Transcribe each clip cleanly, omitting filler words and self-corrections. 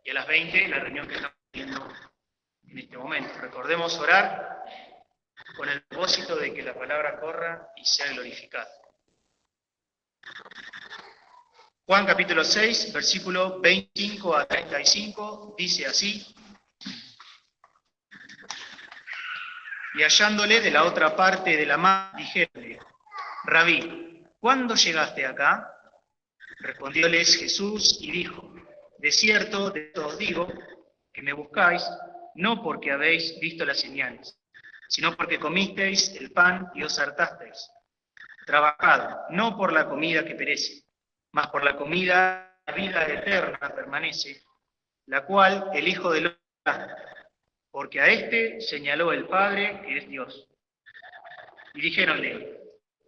y a las 20 la reunión que estamos teniendo en este momento. Recordemos orar con el propósito de que la palabra corra y sea glorificada. Juan capítulo 6, versículo 25 a 35, dice así: Y hallándole de la otra parte de la mar, dijéronle: Rabí, ¿cuándo llegaste acá? Respondióles Jesús y dijo: De cierto os digo, que me buscáis, no porque habéis visto las señales, sino porque comisteis el pan y os hartasteis. Trabajad, no por la comida que perece, mas por la comida de vida eterna permanece, la cual el Hijo del Hombre da, porque a éste señaló el Padre, que es Dios. Y dijéronle: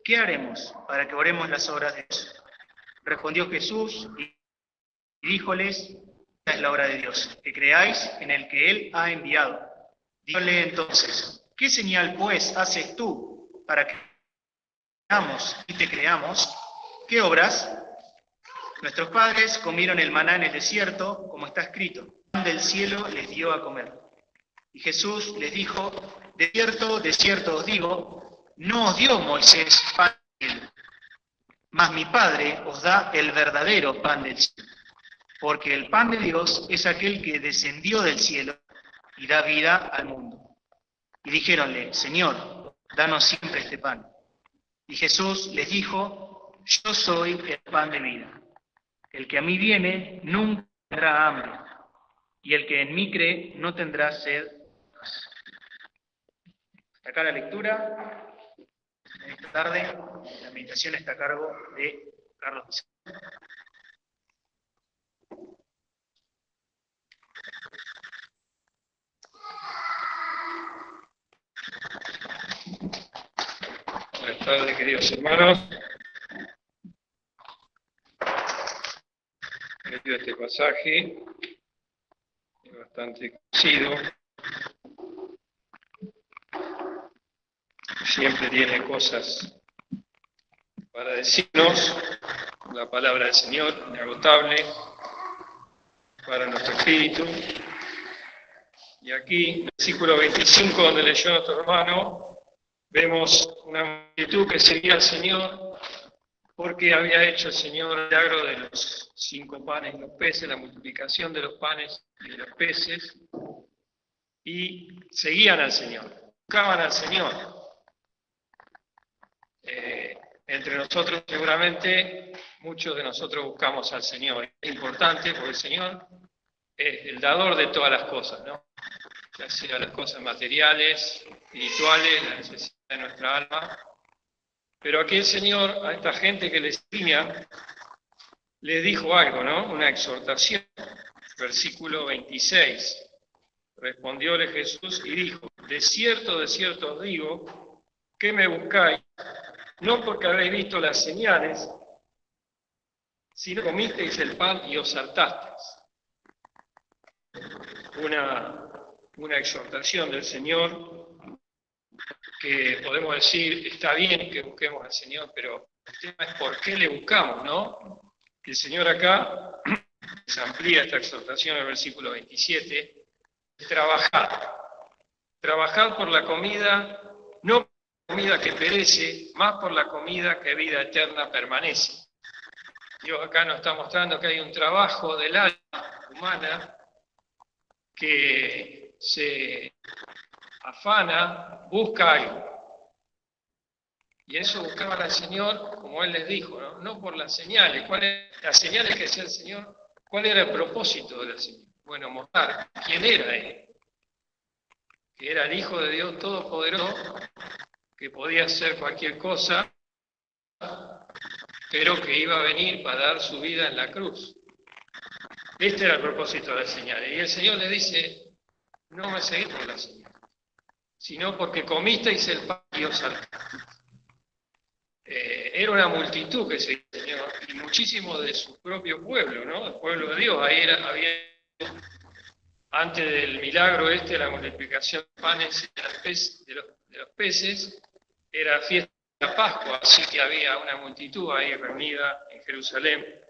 ¿Qué haremos para que oremos las obras de Dios? Respondió Jesús y díjoles: Esta es la obra de Dios, que creáis en el que Él ha enviado. Díjole entonces: ¿Qué señal pues haces tú para que veamos y te creamos? ¿Qué obras? Nuestros padres comieron el maná en el desierto, como está escrito: Pan del cielo les dio a comer. Y Jesús les dijo: de cierto os digo, no os dio Moisés pan del cielo, mas mi Padre os da el verdadero pan del cielo. Porque el pan de Dios es aquel que descendió del cielo y da vida al mundo. Y dijéronle: Señor, danos siempre este pan. Y Jesús les dijo: Yo soy el pan de vida. El que a mí viene nunca tendrá hambre, y el que en mí cree no tendrá sed. Hasta acá la lectura. Esta tarde la meditación está a cargo de Carlos Pizarro. Buenas tardes, queridos hermanos. He leído este pasaje, es bastante conocido. Siempre tiene cosas para decirnos. La palabra del Señor, inagotable para nuestro espíritu. Y aquí, versículo 25, donde leyó nuestro hermano, vemos una multitud que seguía al Señor porque había hecho el Señor el milagro de los 5 panes y los peces, la multiplicación de los panes y de los peces, y seguían al Señor, buscaban al Señor. Entre nosotros seguramente muchos de nosotros buscamos al Señor. Es importante porque el Señor es el dador de todas las cosas, ¿no? Ya sea las cosas materiales, espirituales, la necesidad de nuestra alma. Pero aquí el Señor, a esta gente que le seguía, les dijo algo, ¿no? Una exhortación. Versículo 26. Respondióle Jesús y dijo: de cierto os digo, que me buscáis, no porque habéis visto las señales, sino comisteis el pan y os hartasteis. Una exhortación del Señor que podemos decir, está bien que busquemos al Señor, pero el tema es por qué le buscamos, ¿no? El Señor acá les amplía esta exhortación en el versículo 27, trabajad por la comida, no por la comida que perece, más por la comida que vida eterna permanece. Dios acá nos está mostrando que hay un trabajo del alma humana que se afana, busca algo. Y eso buscaban al Señor, como Él les dijo, no por las señales. Las señales que hacía el Señor, ¿cuál era el propósito de la señal? Bueno, mostrar quién era Él. Que era el Hijo de Dios Todopoderoso, que podía hacer cualquier cosa, pero que iba a venir para dar su vida en la cruz. Este era el propósito de las señales. Y el Señor le dice: no me seguís por las señales, sino porque comisteis el pan y os hartasteis. Era una multitud que seguía al Señor, y muchísimo de su propio pueblo, ¿no? El pueblo de Dios. Ahí había, antes del milagro la multiplicación de panes y de los peces, era fiesta de la Pascua, así que había una multitud ahí reunida en Jerusalén.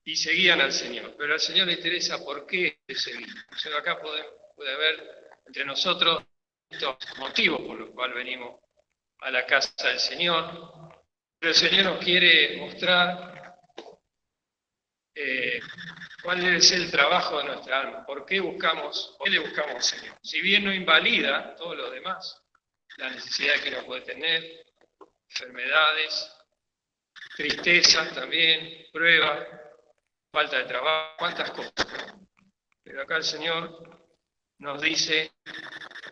y seguían al Señor. Pero al Señor le interesa por qué seguir. O sea, acá puede haber entre nosotros estos motivos por los cuales venimos a la casa del Señor. Pero el Señor nos quiere mostrar cuál debe ser el trabajo de nuestra alma, por qué le buscamos al Señor. Si bien no invalida todo lo demás, la necesidad que uno puede tener, enfermedades, tristezas también, pruebas, falta de trabajo, cuántas cosas. Pero acá el Señor nos dice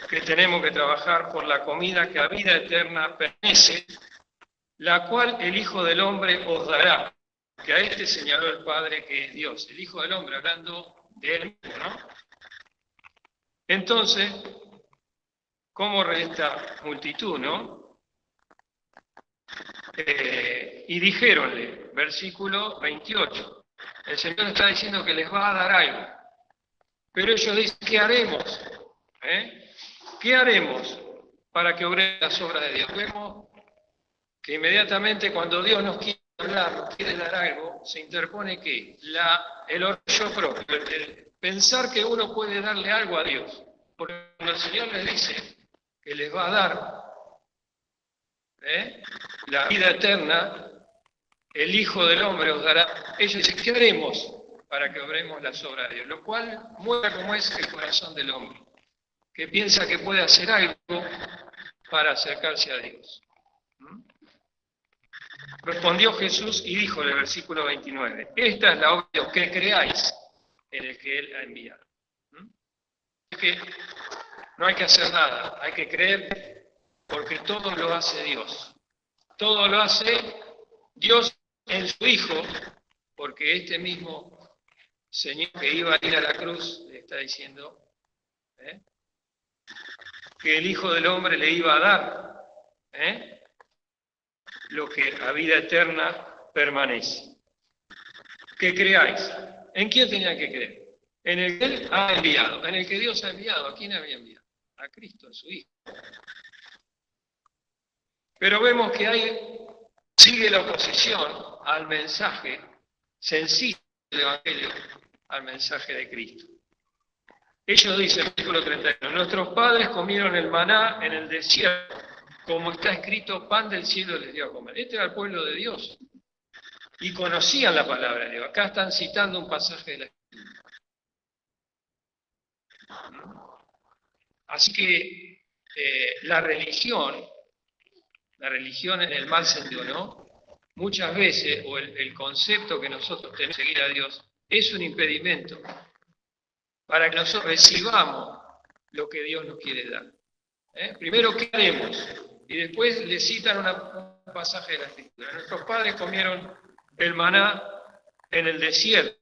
que tenemos que trabajar por la comida que a vida eterna pertenece, la cual el Hijo del Hombre os dará, que a este señaló el Padre que es Dios, el Hijo del Hombre, hablando de él mismo, ¿no? Entonces, ¿cómo esta multitud, no? Y dijéronle, versículo 28, el Señor está diciendo que les va a dar algo, pero ellos dicen, ¿qué haremos? ¿Qué haremos para que obre las obras de Dios? Vemos que inmediatamente cuando Dios nos quiere hablar, nos quiere dar algo, se interpone que el orgullo propio, el pensar que uno puede darle algo a Dios. Porque cuando el Señor les dice que les va a dar la vida eterna, el Hijo del Hombre os dará, ellos dicen, ¿qué haremos para que obremos las obras de Dios? Lo cual muestra cómo es el corazón del hombre, que piensa que puede hacer algo para acercarse a Dios. Respondió Jesús y dijo en el versículo 29, esta es la obra de Dios, que creáis en el que Él ha enviado. Es que no hay que hacer nada, hay que creer porque todo lo hace Dios. Todo lo hace Dios en su Hijo, porque este mismo Señor que iba a ir a la cruz le está diciendo que el Hijo del Hombre le iba a dar lo que a vida eterna permanece. Que creáis. ¿En quién tenían que creer? En el que Él ha enviado, en el que Dios ha enviado. ¿A quién había enviado? A Cristo, a su Hijo. Pero vemos que sigue la oposición al mensaje sencillo del Evangelio, al mensaje de Cristo. Ellos dicen, versículo 31, nuestros padres comieron el maná en el desierto, como está escrito, pan del cielo les dio a comer. Este era el pueblo de Dios. Y conocían la palabra de Dios. Acá están citando un pasaje de la Escritura. Así que la religión en el mal sentido, ¿no? Muchas veces, o el concepto que nosotros tenemos de seguir a Dios, es un impedimento para que nosotros recibamos lo que Dios nos quiere dar. Primero, ¿qué haremos? Y después le citan un pasaje de la Escritura. Nuestros padres comieron el maná en el desierto,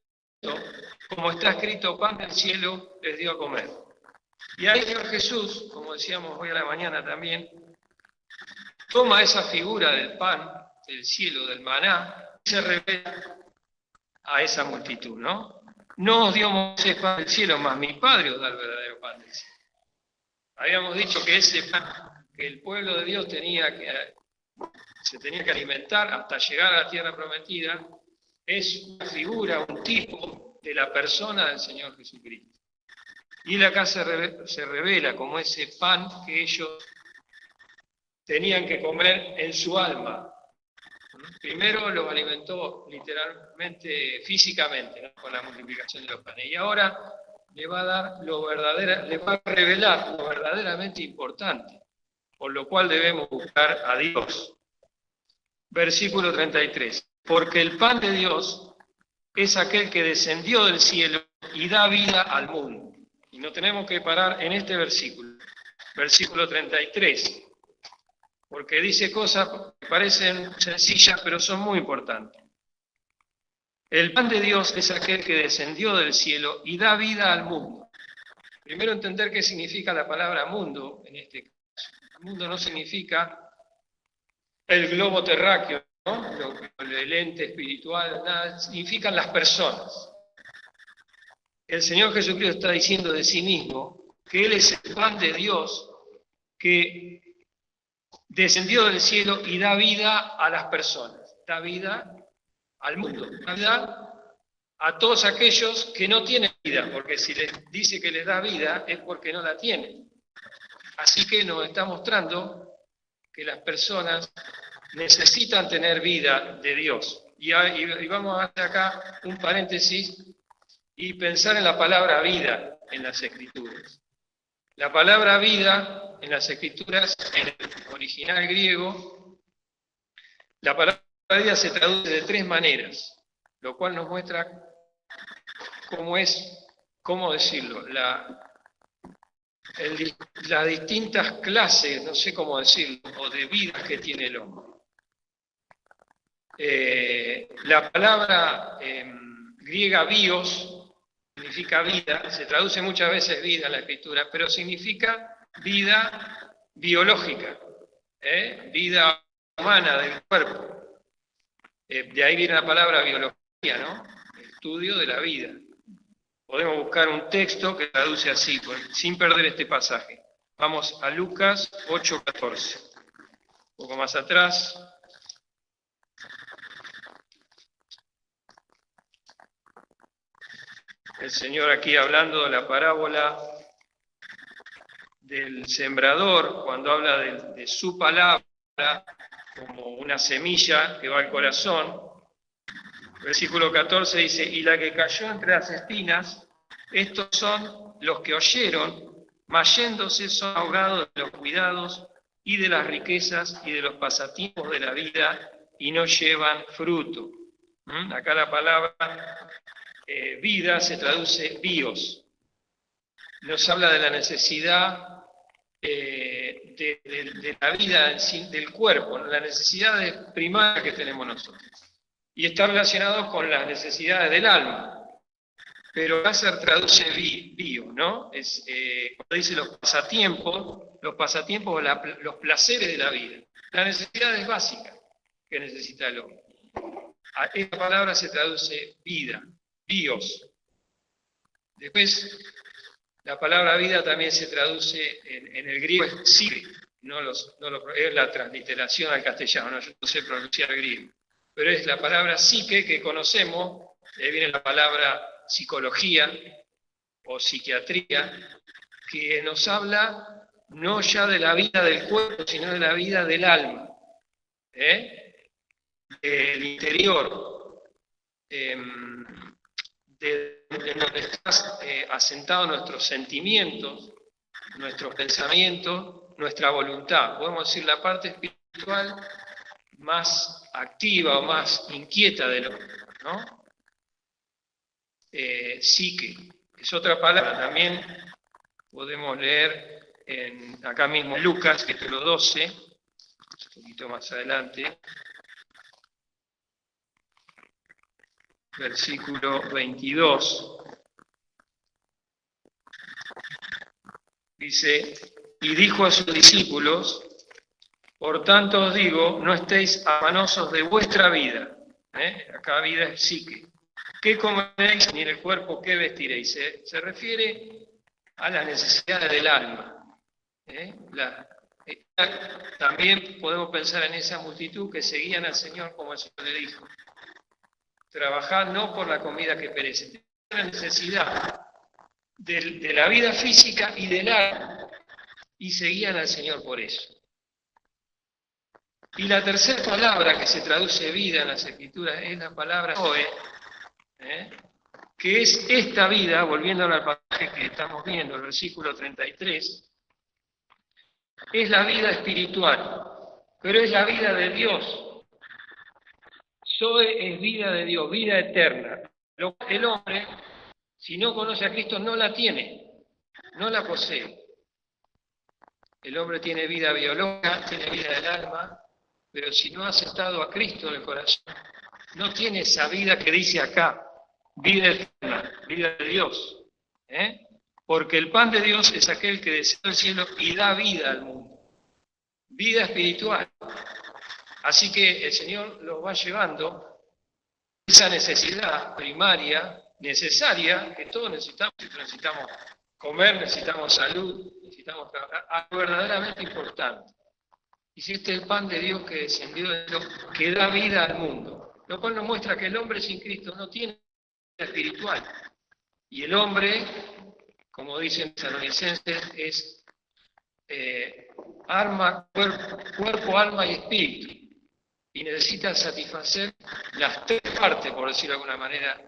como está escrito, pan del cielo les dio a comer. Y ahí el Señor Jesús, como decíamos hoy a la mañana también, toma esa figura del pan del cielo, del maná, y se revela a esa multitud, ¿no? No os dio Moisés pan del cielo, mas mi Padre os da el verdadero pan del cielo. Habíamos dicho que ese pan que el pueblo de Dios se tenía que alimentar hasta llegar a la tierra prometida, es una figura, un tipo de la persona del Señor Jesucristo. Y él acá se revela como ese pan que ellos tenían que comer en su alma. Primero los alimentó literalmente, físicamente, ¿no? Con la multiplicación de los panes. Y ahora le va a revelar lo verdaderamente importante, por lo cual debemos buscar a Dios. Versículo 33. Porque el pan de Dios es aquel que descendió del cielo y da vida al mundo. Y no tenemos que parar en este versículo. Versículo 33. Porque dice cosas que parecen sencillas, pero son muy importantes. El pan de Dios es aquel que descendió del cielo y da vida al mundo. Primero entender qué significa la palabra mundo en este caso. El mundo no significa el globo terráqueo, ¿no? El ente espiritual, nada, significan las personas. El Señor Jesucristo está diciendo de sí mismo que Él es el pan de Dios que descendió del cielo y da vida a las personas, da vida al mundo, da vida a todos aquellos que no tienen vida, porque si les dice que les da vida es porque no la tienen. Así que nos está mostrando que las personas necesitan tener vida de Dios. Y vamos a hacer acá un paréntesis y pensar en la palabra vida en las Escrituras. La palabra vida en las Escrituras, en el original griego, la palabra vida se traduce de 3 maneras, lo cual nos muestra cómo decirlo, las distintas clases, no sé cómo decirlo, o de vidas que tiene el hombre. La palabra griega bios significa vida, se traduce muchas veces vida en la Escritura, pero significa vida biológica, vida humana del cuerpo. De ahí viene la palabra biología, ¿no? Estudio de la vida. Podemos buscar un texto que traduce así, sin perder este pasaje. Vamos a Lucas 8:14. Un poco más atrás. El Señor aquí hablando de la parábola del sembrador, cuando habla de su palabra como una semilla que va al corazón. Versículo 14 dice, y la que cayó entre las espinas, estos son los que oyeron, mas yéndose son ahogados de los cuidados y de las riquezas y de los pasatiempos de la vida y no llevan fruto. Acá la palabra vida se traduce bios. Nos habla de la necesidad de la vida del cuerpo, la necesidad primaria que tenemos nosotros. Y está relacionado con las necesidades del alma. Pero acá se traduce bio, ¿no? Cuando dice los pasatiempos, los placeres de la vida, las necesidades básicas que necesita el hombre. Esta palabra se traduce vida, bios. Después, la palabra vida también se traduce en el griego es psique, es la transliteración al castellano, yo no sé pronunciar griego, pero es la palabra psique que conocemos, de ahí viene la palabra psicología o psiquiatría, que nos habla no ya de la vida del cuerpo, sino de la vida del alma, del interior, de donde están asentados nuestros sentimientos, nuestros pensamientos, nuestra voluntad. Podemos decir la parte espiritual más activa o más inquieta del hombre, ¿no? Psique, es otra palabra, también podemos leer acá mismo en Lucas, capítulo 12, un poquito más adelante, versículo 22, dice, y dijo a sus discípulos, por tanto os digo, no estéis afanosos de vuestra vida, acá vida es psique, qué comeréis ni en el cuerpo qué vestiréis, se refiere a las necesidades del alma. También podemos pensar en esa multitud que seguían al Señor como el Señor le dijo, trabajad no por la comida que perece, tienen la necesidad de la vida física y del alma, y seguían al Señor por eso. Y la tercera palabra que se traduce vida en las Escrituras es la palabra zoe, que es esta vida, volviendo al pasaje que estamos viendo, el versículo 33, es la vida espiritual, pero es la vida de Dios. Zoe es vida de Dios, vida eterna. El hombre, si no conoce a Cristo, no la tiene, no la posee. El hombre tiene vida biológica, tiene vida del alma, pero si no ha aceptado a Cristo en el corazón, no tiene esa vida que dice acá, vida eterna, vida de Dios. Porque el pan de Dios es aquel que desea el cielo y da vida al mundo. Vida espiritual. Así que el Señor los va llevando esa necesidad primaria, necesaria, que todos necesitamos. Necesitamos comer, necesitamos salud, necesitamos trabajar, algo verdaderamente importante. Y si este es el pan de Dios que descendió de Dios, que da vida al mundo, lo cual nos muestra que el hombre sin Cristo no tiene espiritual. Y el hombre, como dicen Tesalonicenses, es cuerpo, alma y espíritu. Y necesita satisfacer las tres partes, por decirlo de alguna manera,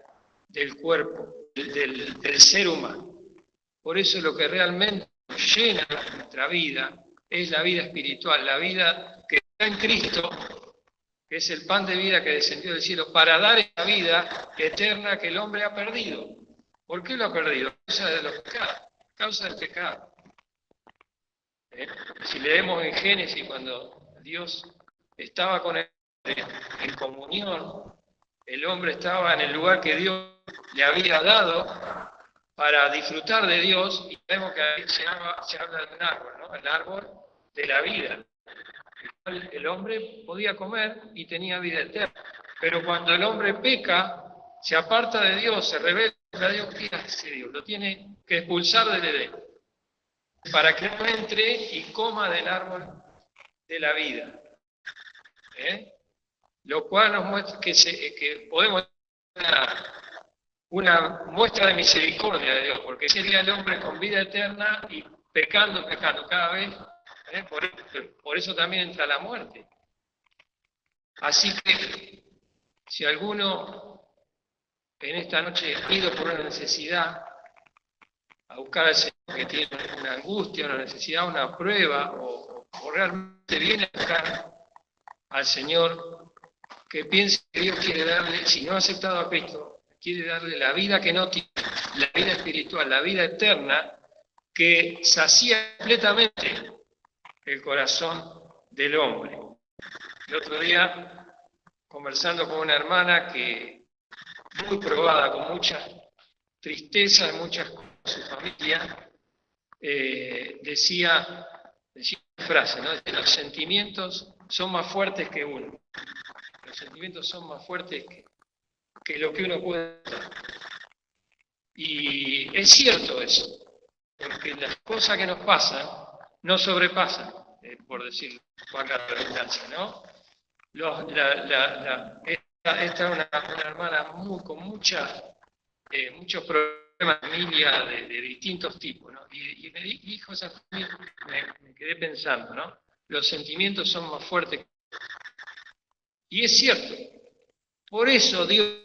del cuerpo, del ser humano. Por eso lo que realmente llena nuestra vida es la vida espiritual, la vida que está en Cristo, que es el pan de vida que descendió del cielo, para dar esa vida eterna que el hombre ha perdido. ¿Por qué lo ha perdido? A causa de los pecados, a causa del pecado. Si leemos en Génesis, cuando Dios estaba con el hombre en comunión, el hombre estaba en el lugar que Dios le había dado para disfrutar de Dios, y vemos que ahí se habla de un árbol, ¿no? El árbol de la vida. El hombre podía comer y tenía vida eterna. Pero cuando el hombre peca, se aparta de Dios, se rebela contra Dios, ¿qué hace Dios? Lo tiene que expulsar del Edén, para que no entre y coma del árbol de la vida. Lo cual nos muestra que podemos tener una muestra de misericordia de Dios, porque sería el hombre con vida eterna y pecando cada vez. Por eso también entra la muerte. Así que, si alguno en esta noche ha ido por una necesidad a buscar al Señor, que tiene una angustia, una necesidad, una prueba, o realmente viene a buscar al Señor, que piense que Dios quiere darle, si no ha aceptado a Cristo, quiere darle la vida que no tiene, la vida espiritual, la vida eterna, que sacía completamente el corazón del hombre. El otro día, conversando con una hermana que, muy probada, con mucha tristeza, muchas cosas en su familia, decía una frase, ¿no? Los sentimientos son más fuertes que uno. Los sentimientos son más fuertes que lo que uno puede hacer. Y es cierto eso, porque las cosas que nos pasan no sobrepasan, por decir, valga la redundancia, ¿no? Esta es una hermana con muchos problemas de familia de distintos tipos, ¿no? Y me dijo esa familia, me quedé pensando, ¿no? Los sentimientos son más fuertes. Y es cierto, por eso Dios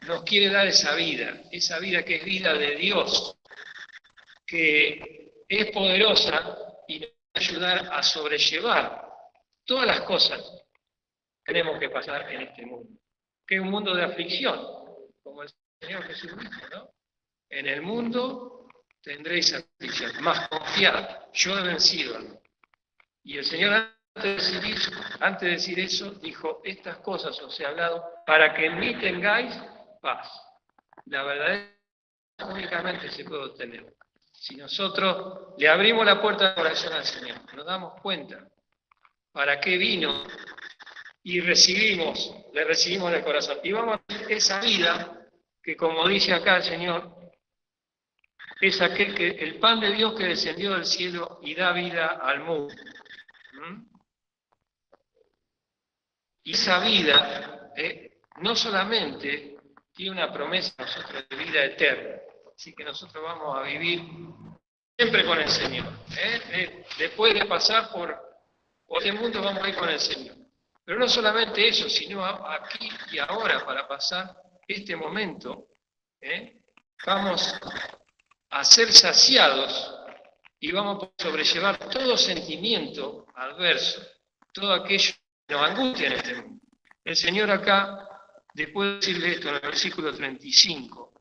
nos quiere dar esa vida que es vida de Dios, que es poderosa y nos va a ayudar a sobrellevar todas las cosas que tenemos que pasar en este mundo, que es un mundo de aflicción, como el Señor Jesús dijo, ¿no? En el mundo tendréis aflicción, mas confiad, yo he vencido al mundo. Y el Señor, antes de decir eso, dijo, estas cosas os he hablado para que en mí tengáis paz. La verdad únicamente se puede obtener si nosotros le abrimos la puerta del corazón al Señor, nos damos cuenta para qué vino y le recibimos en el corazón. Y vamos a tener esa vida que, como dice acá el Señor, es el pan de Dios que descendió del cielo y da vida al mundo. Y esa vida no solamente tiene una promesa a nosotros de vida eterna, así que nosotros vamos a vivir siempre con el Señor. Después de pasar por este mundo vamos a ir con el Señor. Pero no solamente eso, sino aquí y ahora, para pasar este momento, vamos a ser saciados y vamos a sobrellevar todo sentimiento adverso, todo aquello que nos angustia en este mundo. El Señor acá, después de decirle esto en el versículo 35,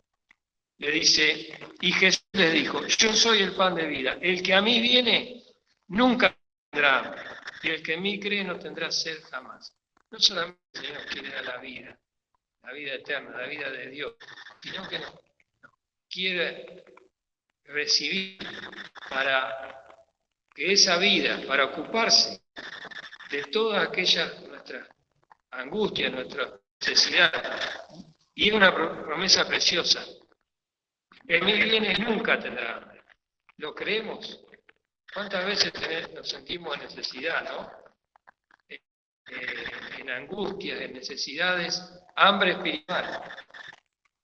le dice, y Jesús les dijo, yo soy el pan de vida, el que a mí viene nunca tendrá hambre, y el que en mí cree no tendrá sed jamás. No solamente el Señor quiere dar la vida eterna, la vida de Dios, sino que nos quiere recibir para que esa vida, para ocuparse de todas aquellas nuestras angustias, nuestras necesidades, y es una promesa preciosa. En mí viene nunca tendrá hambre. ¿Lo creemos? ¿Cuántas veces nos sentimos en necesidad, no? En angustias, en necesidades, hambre espiritual.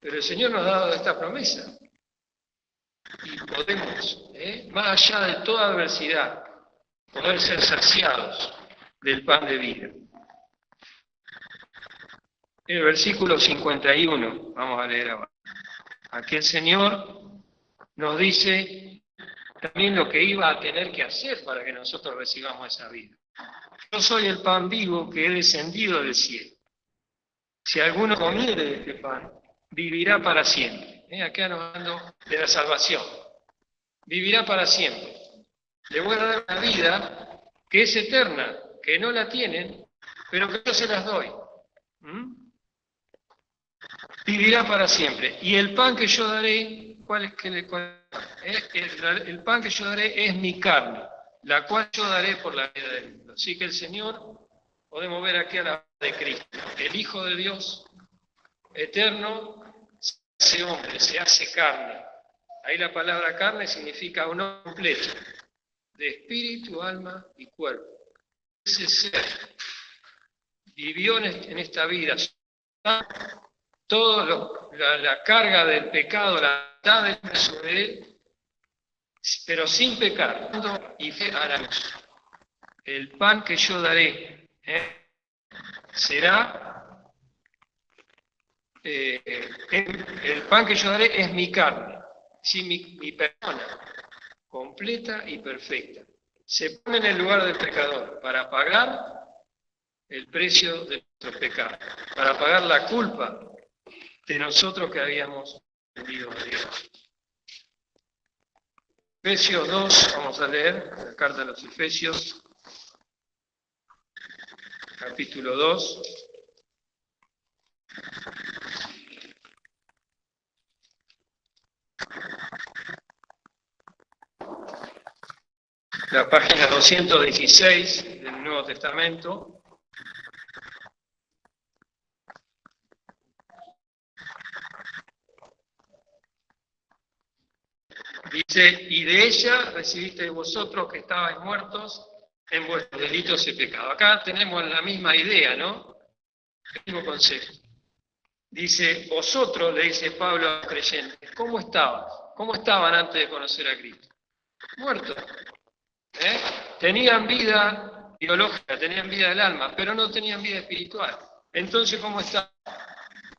Pero el Señor nos ha dado esta promesa. Y podemos, más allá de toda adversidad, poder ser saciados del pan de vida. El versículo 51, vamos a leer ahora. Aquí el Señor nos dice también lo que iba a tener que hacer para que nosotros recibamos esa vida. Yo soy el pan vivo que he descendido del cielo. Si alguno comiere de este pan, vivirá para siempre. Acá nos hablando de la salvación. Vivirá para siempre. Le voy a dar una vida que es eterna, que no la tienen, pero que yo se las doy. Vivirá para siempre. Y el pan que yo daré, ¿cuál es el pan que yo daré es mi carne, la cual yo daré por la vida del mundo. Así que el Señor, podemos ver aquí a la de Cristo, el Hijo de Dios eterno, se hace hombre, se hace carne. Ahí la palabra carne significa un hombre completo, de espíritu, alma y cuerpo. Ese ser vivió en esta vida, toda la carga del pecado, la maldad de sobre él, pero sin pecar, y fe a la luz. El pan que yo daré será, el pan que yo daré es mi carne, ¿sí? mi persona, completa y perfecta. Se pone en el lugar del pecador para pagar el precio de nuestro pecado, para pagar la culpa de nosotros que habíamos ofendido a Dios. Efesios 2, vamos a leer la carta a los Efesios, capítulo 2. La página 216 del Nuevo Testamento. Dice, y de ella recibisteis vosotros que estabais muertos en vuestros delitos y pecados. Acá tenemos la misma idea, ¿no? El mismo concepto. Dice, vosotros, le dice Pablo a los creyentes, ¿cómo estabas? ¿Cómo estaban antes de conocer a Cristo? Muertos. Tenían vida biológica, tenían vida del alma, pero no tenían vida espiritual. Entonces, ¿cómo está?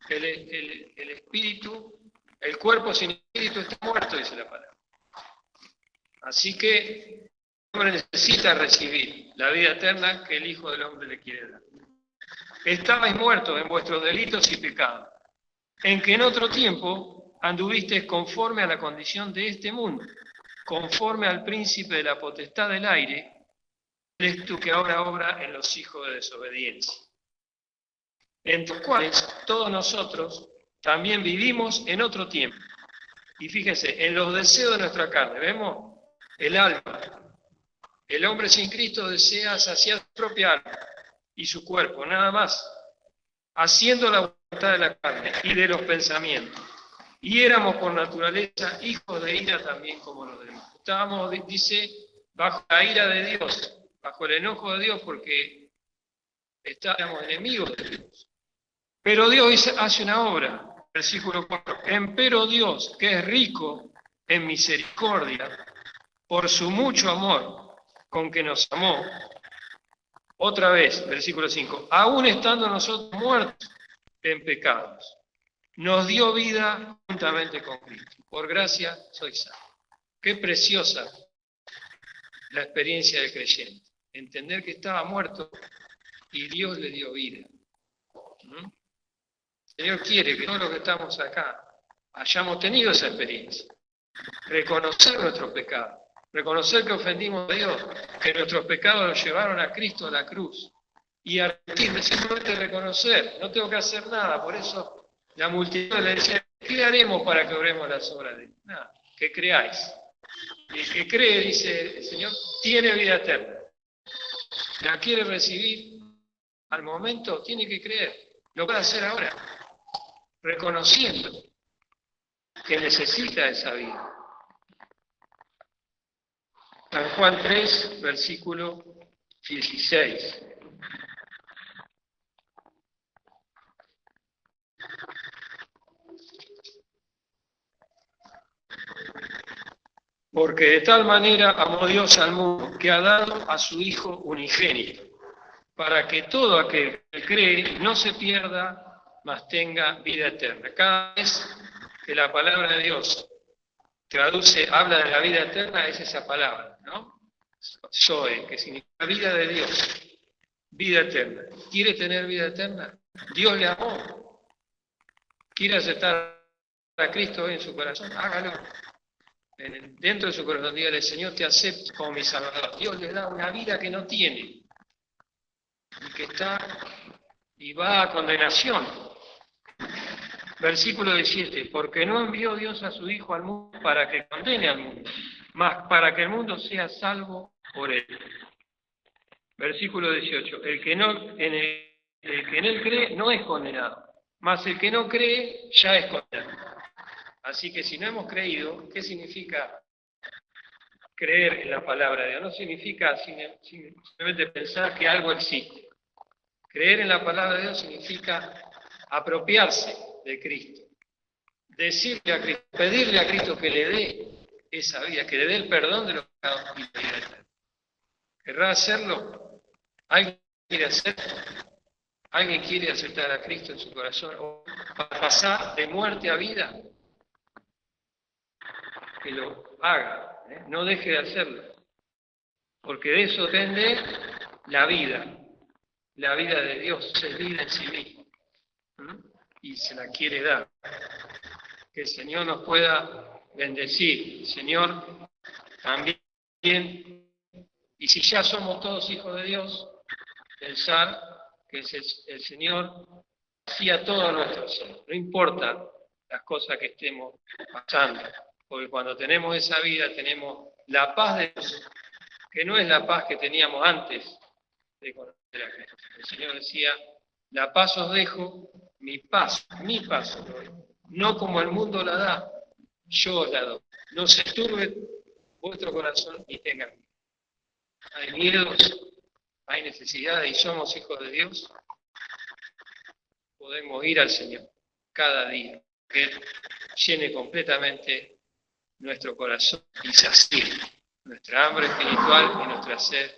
El espíritu, el cuerpo sin espíritu está muerto, dice la palabra. Así que el hombre necesita recibir la vida eterna que el Hijo del Hombre le quiere dar. Estabais muertos en vuestros delitos y pecados, en que en otro tiempo anduvisteis conforme a la condición de este mundo, conforme al príncipe de la potestad del aire, el tú que ahora obra en los hijos de desobediencia, entre los cuales todos nosotros también vivimos en otro tiempo. Y fíjense, en los deseos de nuestra carne, ¿vemos? El alma. El hombre sin Cristo desea saciar su propia alma y su cuerpo, nada más, haciendo la voluntad de la carne y de los pensamientos. Y éramos por naturaleza hijos de ira también como los demás. Estábamos, dice, bajo la ira de Dios, bajo el enojo de Dios, porque estábamos enemigos de Dios. Pero Dios hace una obra, versículo 4, empero Dios, que es rico en misericordia, por su mucho amor con que nos amó, otra vez, versículo 5, aún estando nosotros muertos en pecados, nos dio vida juntamente con Cristo. Por gracia sois salvos. Qué preciosa la experiencia del creyente. Entender que estaba muerto y Dios le dio vida. El Señor quiere que todos los que estamos acá hayamos tenido esa experiencia. Reconocer nuestros pecados. Reconocer que ofendimos a Dios, que nuestros pecados nos llevaron a Cristo a la cruz. Y arrepentirme, simplemente reconocer, no tengo que hacer nada. Por eso la multitud le decía, ¿qué haremos para que obremos las obras de Dios? Nada, que creáis. Y el que cree, dice el Señor, tiene vida eterna. La quiere recibir al momento, tiene que creer. Lo puede hacer ahora, reconociendo que necesita esa vida. San Juan 3, versículo 16. Porque de tal manera amó Dios al mundo, que ha dado a su Hijo unigénito, para que todo aquel que cree no se pierda, mas tenga vida eterna. Cada vez que la palabra de Dios habla de la vida eterna, es esa palabra, ¿no? Zoe, que significa vida de Dios, vida eterna. ¿Quiere tener vida eterna? Dios le amó. ¿Quiere aceptar a Cristo hoy en su corazón? Hágalo. Dentro de su corazón, dígale: Señor, te acepto como mi Salvador. Dios le da una vida que no tiene, y que está y va a condenación. Versículo 17: porque no envió Dios a su Hijo al mundo para que condene al mundo, mas para que el mundo sea salvo por él. Versículo 18: el que en él cree no es condenado, mas el que no cree ya es condenado. Así que si no hemos creído, ¿qué significa creer en la palabra de Dios? No significa simplemente pensar que algo existe. Creer en la palabra de Dios significa apropiarse de Cristo, decirle a Cristo, pedirle a Cristo que le dé esa vida, que le dé el perdón de los pecados y la vida eterna. ¿Querrá hacerlo? ¿Alguien quiere hacerlo? ¿Alguien quiere aceptar a Cristo en su corazón o para pasar de muerte a vida? Que lo haga, no deje de hacerlo, porque de eso depende la vida de Dios, es vida en sí mismo, y se la quiere dar. Que el Señor nos pueda bendecir, Señor, también, y si ya somos todos hijos de Dios, pensar que el Señor hacía todo nuestro ser, no importa las cosas que estemos pasando. Porque cuando tenemos esa vida, tenemos la paz de Dios, que no es la paz que teníamos antes de conocer a Cristo. El Señor decía: la paz os dejo, mi paz os doy. No como el mundo la da, yo os la doy. No se turbe vuestro corazón ni tengan miedo. Hay miedos, hay necesidades y somos hijos de Dios. Podemos ir al Señor cada día, que Él llene completamente nuestro corazón y sacie nuestra hambre espiritual y nuestra sed